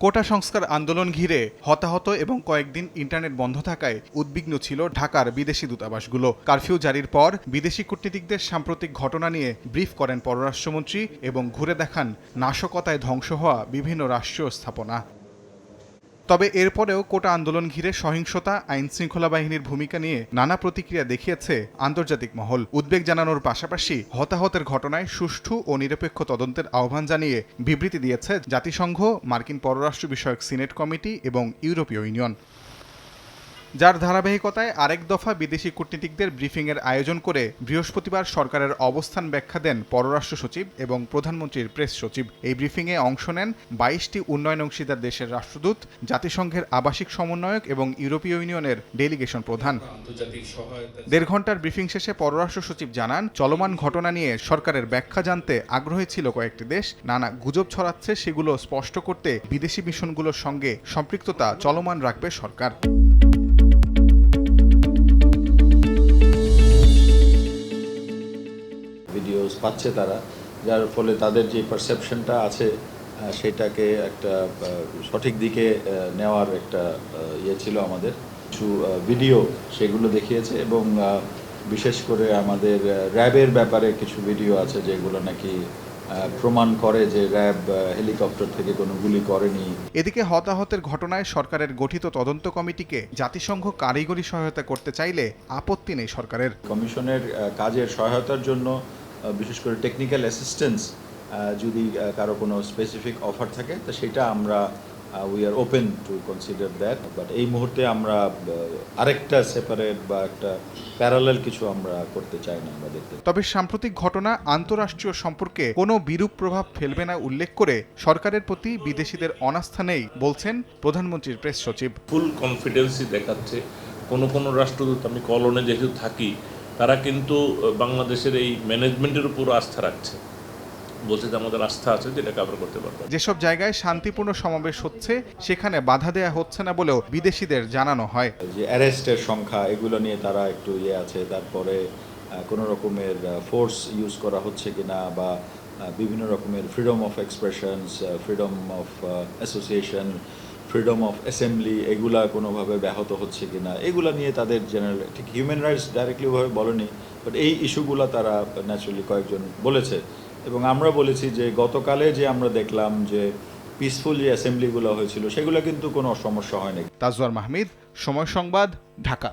কোটা সংস্কার আন্দোলন ঘিরে হতাহত এবং কয়েকদিন ইন্টারনেট বন্ধ থাকায় উদ্বিগ্ন ছিল ঢাকার বিদেশি দূতাবাসগুলো। কারফিউ জারির পর বিদেশি কূটনীতিকদের সাম্প্রতিক ঘটনা নিয়ে ব্রিফ করেন পররাষ্ট্রমন্ত্রী এবং ঘুরে দেখান নাশকতায় ধ্বংস হওয়া বিভিন্ন রাষ্ট্রীয় স্থাপনা। তবে এরপরেও কোটা আন্দোলন ঘিরে সহিংসতা, আইন শৃঙ্খলা বাহিনীর ভূমিকা নিয়ে নানা প্রতিক্রিয়া দেখিয়েছে আন্তর্জাতিক মহল। উদ্বেগ জানানোর পাশাপাশি হতাহতের ঘটনায় সুষ্ঠু ও নিরপেক্ষ তদন্তের আহ্বান জানিয়ে বিবৃতি দিয়েছে জাতিসংঘ, মার্কিন পররাষ্ট্র বিষয়ক সিনেট কমিটি এবং ইউরোপীয় ইউনিয়ন। যার ধারাবাহিকতায় আরেক দফা বিদেশি কূটনীতিকদের ব্রিফিংয়ের আয়োজন করে বৃহস্পতিবার সরকারের অবস্থান ব্যাখ্যা দেন পররাষ্ট্র সচিব এবং প্রধানমন্ত্রীর প্রেস সচিব। এই ব্রিফিংয়ে অংশ নেন ২২টি উন্নয়ন অংশীদার দেশের রাষ্ট্রদূত, জাতিসংঘের আবাসিক সমন্বয়ক এবং ইউরোপীয় ইউনিয়নের ডেলিগেশন প্রধান। ১.৫ ঘন্টার ব্রিফিং শেষে পররাষ্ট্র সচিব জানান, চলমান ঘটনা নিয়ে সরকারের ব্যাখ্যা জানতে আগ্রহী ছিল কয়েকটি দেশ। নানা গুজব ছড়াচ্ছে, সেগুলো স্পষ্ট করতে বিদেশি মিশনগুলোর সঙ্গে সম্পৃক্ততা চলমান রাখবে সরকার। ভিডিওস পাচ্ছে তারা, যার ফলে তাদের যে পারসেপশনটা আছে সেটাকে একটা সঠিক দিকে নেওয়ার একটা ছিল আমাদের। কিছু ভিডিও সেগুলো দেখিয়েছে এবং বিশেষ করে আমাদের র্যাবের ব্যাপারে কিছু ভিডিও আছে যেগুলো নাকি প্রমাণ করে যে র্যাব হেলিকপ্টার থেকে কোনো গুলি করেনি। এদিকে হতাহতের ঘটনায় সরকারের গঠিত তদন্ত কমিটিকে জাতিসংঘ কারিগরি সহায়তা করতে চাইলে আপত্তি নেই সরকারের। কমিশনের কাজের সহায়তার জন্য বিশেষ করে টেকনিক্যাল অ্যাসিস্ট্যান্স যদি কারো কোনো স্পেসিফিক অফার থাকে তো সেটা আমরা we are open to consider that, but এই মুহূর্তে আমরা আরেকটা সেপারেট বা একটা প্যারালাল কিছু আমরা করতে চাই না আমরা দেখতে। তবে সাম্প্রতিক ঘটনা আন্তঃরাষ্ট্রীয় সম্পর্কে কোনো বিরূপ প্রভাব ফেলবে না উল্লেখ করে সরকারের প্রতি বিদেশিদের অনাস্থা নেই বলছেন প্রধানমন্ত্রীর প্রেস সচিব। ফুল কনফিডেন্সই দেখাচ্ছে। কোনো রাষ্ট্রদূত, আমি কলনে যেহেতু থাকি, তারা কিন্তু বাংলাদেশের এই ম্যানেজমেন্টের উপর আস্থা রাখছে, বলছে যে আমাদের আস্থা আছে, যেটা কভার করতে পারবো। যেসব জায়গায় শান্তিপূর্ণ সমাবেশ হচ্ছে সেখানে বাধা দেয়া হচ্ছে না বলেও বিদেশিদের জানানো হয়। যে অ্যারেস্টের সংখ্যা এগুলো নিয়ে তারা একটু আছে, তারপরে কোনো রকমের ফোর্স ইউজ করা হচ্ছে কিনা বা বিভিন্ন রকমের freedom of expressions, freedom of association, freedom of assembly এগুলা কোনোভাবে ব্যাহত হচ্ছে কিনা, এগুলা নিয়ে তাদের জেনারেল, ঠিক হিউম্যান রাইটস ডাইরেক্টলিভাবে বলেনি, বাট এই ইস্যুগুলো তারা ন্যাচুরালি কয়েকজন বলেছে। এবং আমরা বলেছি যে গতকালে যে আমরা দেখলাম যে পিসফুল যে অ্যাসেম্বলিগুলো হয়েছিল সেগুলো কিন্তু কোনো সমস্যা হয়নি। তাজওয়ার মাহমিদ, সময় সংবাদ, ঢাকা।